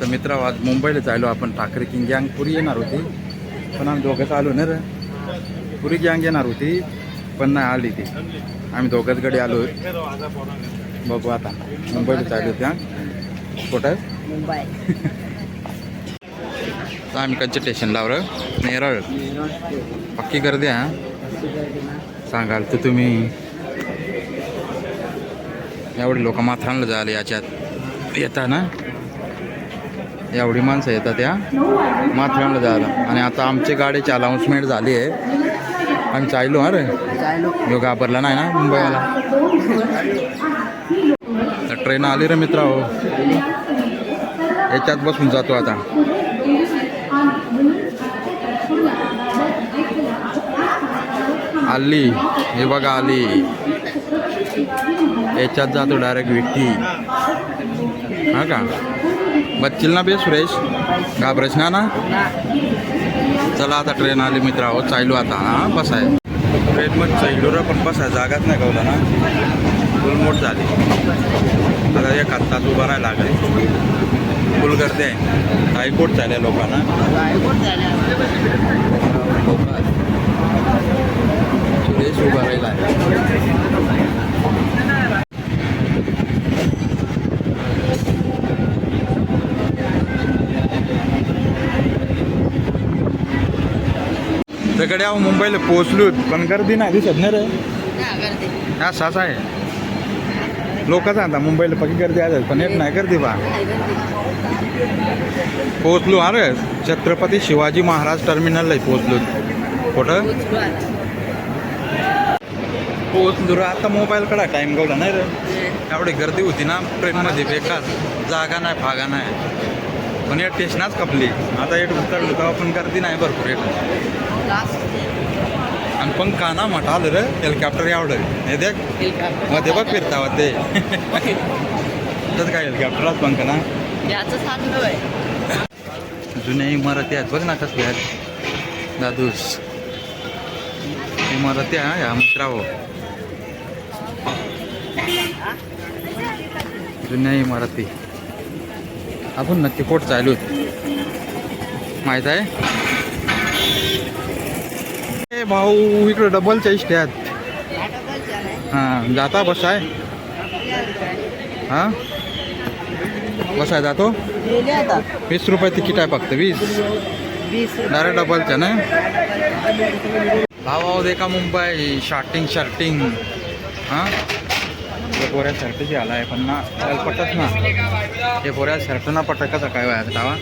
तर मित्र आज मुंबईला चाललो आपण. ठाकरे किंग गँग पुरी येणार होती पण आम्ही दोघंच आलो ना रे. पुरी गँग येणार होती पण नाही आली ती. आम्ही दोघंच गडी आलो. बघू आता मुंबईला चाललो त्या कुठं मुंबई. तर आम्ही कंचे स्टेशन लावलं नेरळ. पक्की गर्दी हा सांगाल तर तुम्ही. एवढी लोक माथारानला जायला याच्यात येता ना. एवढी माणसं येतात त्या माथेरानला जायला. आणि आता आमची गाडीची अनाऊन्समेंट झाली आहे. आम्ही चाललो अरे यो घाबरला नाही ना मुंबईवाला. तर ट्रेन आली रे मित्र हो. याच्यात बसून जातो आता. आली हे बघा आली. याच्यात जातो डायरेक्ट व्यक्ती. हा का बच्चिल ना बे सुरेश घाबरेश ना ना. चला आता ट्रेन आली मित्र हो. चाललो आता. हां बसाय ट्रेनमध्ये चाललो रे पण बसाय जागाच नाही कळलं ना. फुल मोठ झाली. आता एक तास उभा राहायला लागेल. फुल गर्दी आहे. हायकोर्ट चालल्या लोकांना. सुरेश उभा राहिला तिकडे आहो मुंबईला पोहोचलो पण गर्दी नाही दिसत नाही रे. हा सास आहे लोक जाता मुंबईला पक्की गर्दी आहे पण येत नाही गर्दी बा. पोहोचलो अरे छत्रपती शिवाजी महाराज टर्मिनलला पोहोचलो. कुठं पोहोचलो रे. आता मोबाईलकडे टाईम गवला नाही रे. एवढी गर्दी होती ना ट्रेनमध्ये बेकार. जागा नाही फागा नाही. पण या स्टेशनच कपली. आता येत उतरलो तेव्हा पण गर्दी नाही भरपूर येत. आणि पण काना म्हटलं आलं रे हेलिकॉप्टर एवढं हे देख मध्ये बघ फिरता ते. काय हेलिकॉप्टरच पण का ना. जुन्या इमारती आहेत बघ ना कसल्या आहेत दादूस. इमारती आहे ह्या मित्रांनो. जुन्या इमारती. आपण नक्की कोट चालू माहीत आहे. भाऊ इकडे डबलच्या इष्ट आहेत. हां जाता बस आहे. हां बस आहे जातो. 20 रुपये तिकीट आहे फक्त. 20 डायरेक्ट डबलच्या ना. भाऊ देखा मुंबई शर्टिंग. हां हे पोऱ्या शर्टची आला आहे पण ना पटत ना. हे पोऱ्या शर्ट ना पटत कसं काय व्हायचं तावा.